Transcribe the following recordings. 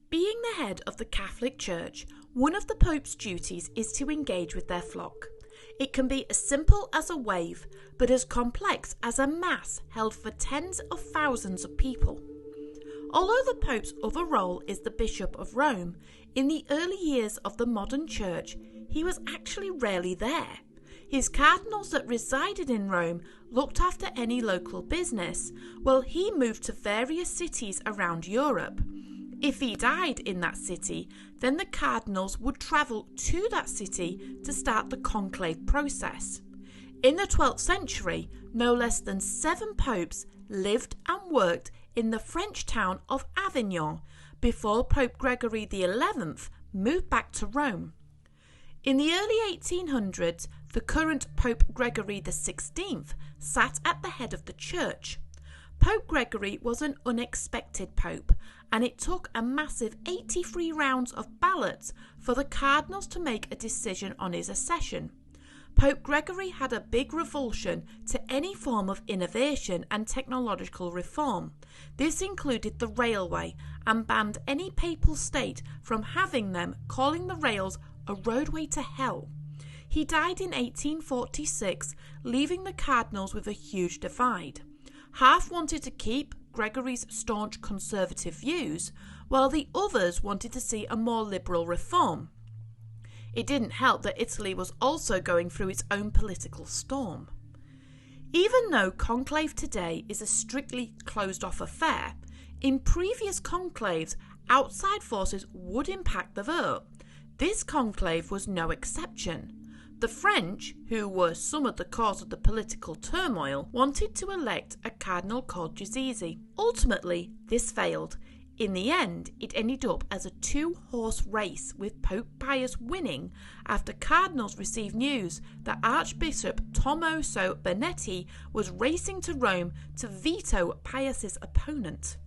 Being the head of the Catholic Church, one of the Pope's duties is to engage with their flock. It can be as simple as a wave, but as complex as a mass held for tens of thousands of people. Although the Pope's other role is the Bishop of Rome, in the early years of the modern Church, he was actually rarely there. His cardinals that resided in Rome looked after any local business, while he moved to various cities around Europe. If he died in that city, then the cardinals would travel to that city to start the conclave process. In the 12th century, no less than 7 popes lived and worked in the French town of Avignon before Pope Gregory XI moved back to Rome. In the early 1800s, the current Pope Gregory XVI sat at the head of the church. Pope Gregory was an unexpected pope, and it took a massive 83 rounds of ballots for the cardinals to make a decision on his accession. Pope Gregory had a big revulsion to any form of innovation and technological reform. This included the railway and banned any papal state from having them, calling the rails a roadway to hell. He died in 1846, leaving the cardinals with a huge divide. Half wanted to keep Gregory's staunch conservative views, while the others wanted to see a more liberal reform. It didn't help that Italy was also going through its own political storm. Even though conclave today is a strictly closed-off affair, in previous conclaves, outside forces would impact the vote. This conclave was no exception. The French, who were some of the cause of the political turmoil, wanted to elect a cardinal called Giuseppe. Ultimately, this failed. In the end, it ended up as a 2-horse race, with Pope Pius winning after cardinals received news that Archbishop Tommaso Benetti was racing to Rome to veto Pius's opponent.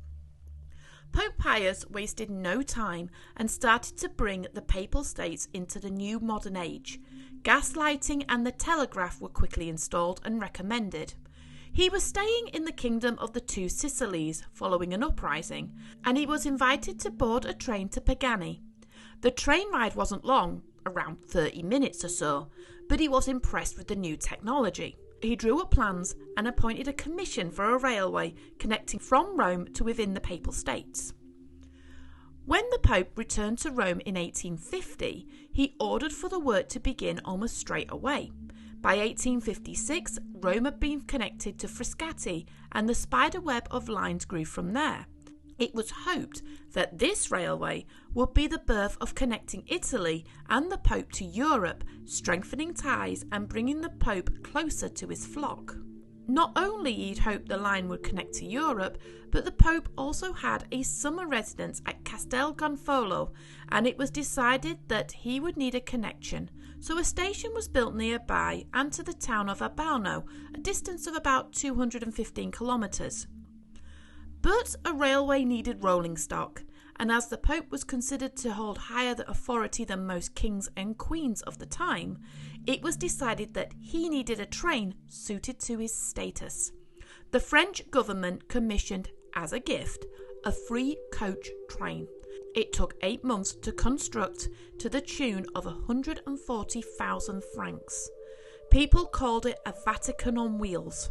Pope Pius wasted no time and started to bring the Papal States into the new modern age. Gaslighting and the telegraph were quickly installed and recommended. He was staying in the Kingdom of the Two Sicilies following an uprising, and he was invited to board a train to Pagani. The train ride wasn't long, around 30 minutes or so, but he was impressed with the new technology. He drew up plans and appointed a commission for a railway connecting from Rome to within the Papal States. When the Pope returned to Rome in 1850, he ordered for the work to begin almost straight away. By 1856, Rome had been connected to Frascati, and the spider web of lines grew from there. It was hoped that this railway would be the birth of connecting Italy and the Pope to Europe, strengthening ties and bringing the Pope closer to his flock. Not only he'd hoped the line would connect to Europe, but the Pope also had a summer residence at Castel Gonfolo, and it was decided that he would need a connection, so a station was built nearby and to the town of Albano, a distance of about 215 kilometres. But a railway needed rolling stock, and as the Pope was considered to hold higher authority than most kings and queens of the time, it was decided that he needed a train suited to his status. The French government commissioned, as a gift, a free coach train. It took 8 months to construct, to the tune of 140,000 francs. People called it a Vatican on wheels.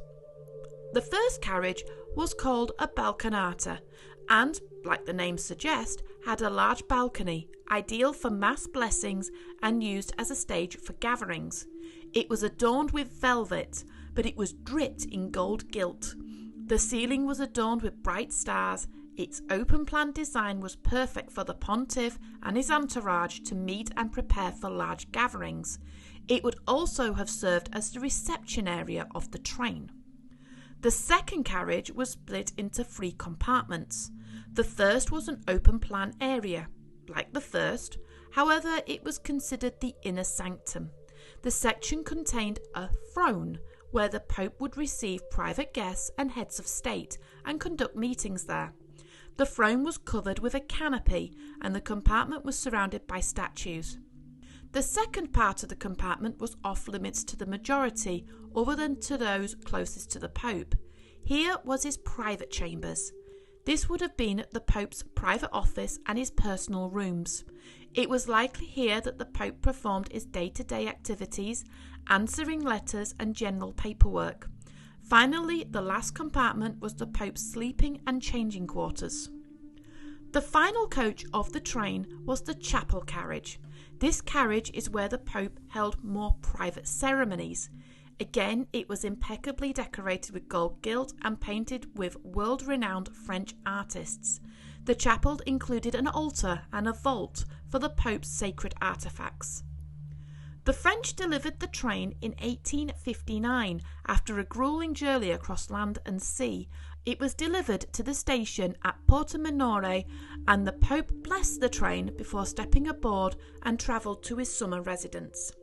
The first carriage was called a balconata and, like the name suggests, had a large balcony, ideal for mass blessings and used as a stage for gatherings. It was adorned with velvet, but it was dripped in gold gilt. The ceiling was adorned with bright stars. Its open-plan design was perfect for the pontiff and his entourage to meet and prepare for large gatherings. It would also have served as the reception area of the train. The second carriage was split into 3 compartments. The first was an open-plan area. Like the first, however, it was considered the inner sanctum. The section contained a throne, where the Pope would receive private guests and heads of state and conduct meetings there. The throne was covered with a canopy, and the compartment was surrounded by statues. The second part of the compartment was off limits to the majority, other than to those closest to the Pope. Here was his private chambers. This would have been the Pope's private office and his personal rooms. It was likely here that the Pope performed his day-to-day activities, answering letters and general paperwork. Finally, the last compartment was the Pope's sleeping and changing quarters. The final coach of the train was the chapel carriage. This carriage is where the Pope held more private ceremonies. Again, it was impeccably decorated with gold gilt and painted with world-renowned French artists. The chapel included an altar and a vault for the Pope's sacred artefacts. The French delivered the train in 1859 after a grueling journey across land and sea. It was delivered to the station at Porto Minore, and the Pope blessed the train before stepping aboard and travelled to his summer residence.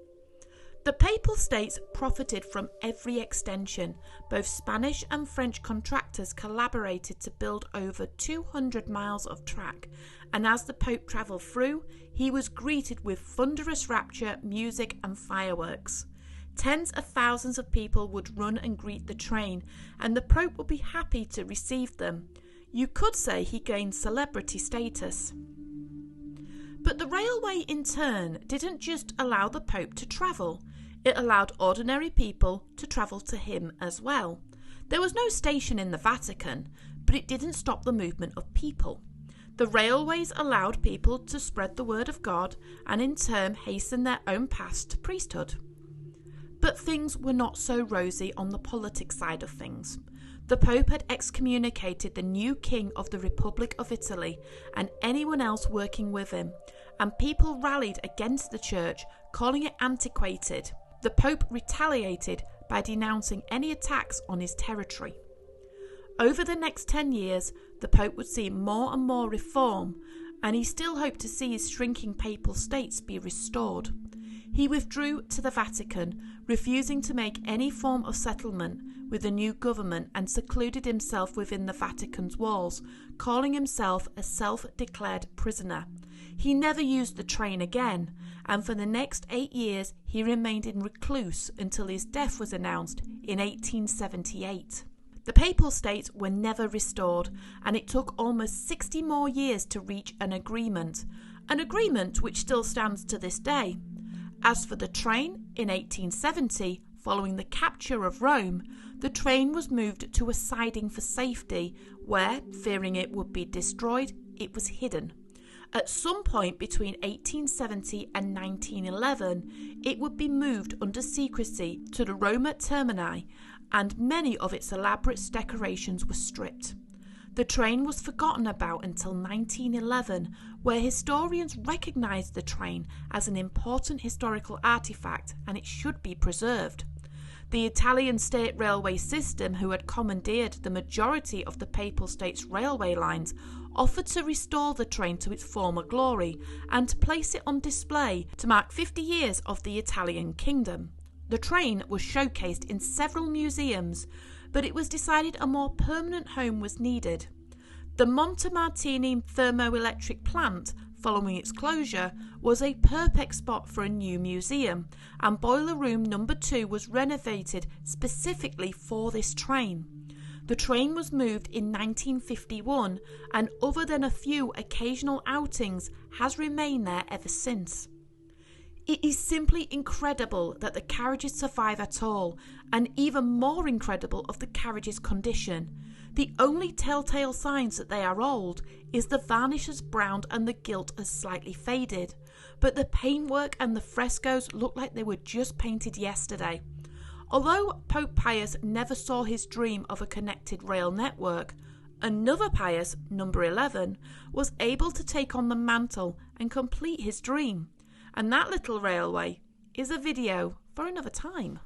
The Papal States profited from every extension. Both Spanish and French contractors collaborated to build over 200 miles of track, and as the Pope travelled through, he was greeted with thunderous rapture, music and fireworks. Tens of thousands of people would run and greet the train, and the Pope would be happy to receive them. You could say he gained celebrity status. But the railway in turn didn't just allow the Pope to travel. It allowed ordinary people to travel to him as well. There was no station in the Vatican, but it didn't stop the movement of people. The railways allowed people to spread the word of God and in turn hasten their own paths to priesthood. But things were not so rosy on the politics side of things. The Pope had excommunicated the new king of the Republic of Italy and anyone else working with him, and people rallied against the church, calling it antiquated. The Pope retaliated by denouncing any attacks on his territory. Over the next 10 years, the Pope would see more and more reform, and he still hoped to see his shrinking papal states be restored. He withdrew to the Vatican, refusing to make any form of settlement with the new government, and secluded himself within the Vatican's walls, calling himself a self-declared prisoner. He never used the train again, and for the next 8 years he remained in recluse until his death was announced in 1878. The Papal States were never restored, and it took almost 60 more years to reach an agreement which still stands to this day. As for the train, in 1870, following the capture of Rome, the train was moved to a siding for safety, where, fearing it would be destroyed, it was hidden. At some point between 1870 and 1911, it would be moved under secrecy to the Roma Termini, and many of its elaborate decorations were stripped. The train was forgotten about until 1911, where historians recognised the train as an important historical artefact and it should be preserved. The Italian state railway system, who had commandeered the majority of the Papal States' railway lines, offered to restore the train to its former glory and to place it on display to mark 50 years of the Italian kingdom. The train was showcased in several museums, but it was decided a more permanent home was needed. The Montemartini thermoelectric plant, following its closure, was a perfect spot for a new museum, and Boiler Room No. 2 was renovated specifically for this train. The train was moved in 1951, and other than a few occasional outings, has remained there ever since. It is simply incredible that the carriages survive at all, and even more incredible of the carriage's condition. The only telltale signs that they are old is the varnish has browned and the gilt has slightly faded, but the paintwork and the frescoes look like they were just painted yesterday. Although Pope Pius never saw his dream of a connected rail network, another Pius, number 11, was able to take on the mantle and complete his dream. And that little railway is a video for another time.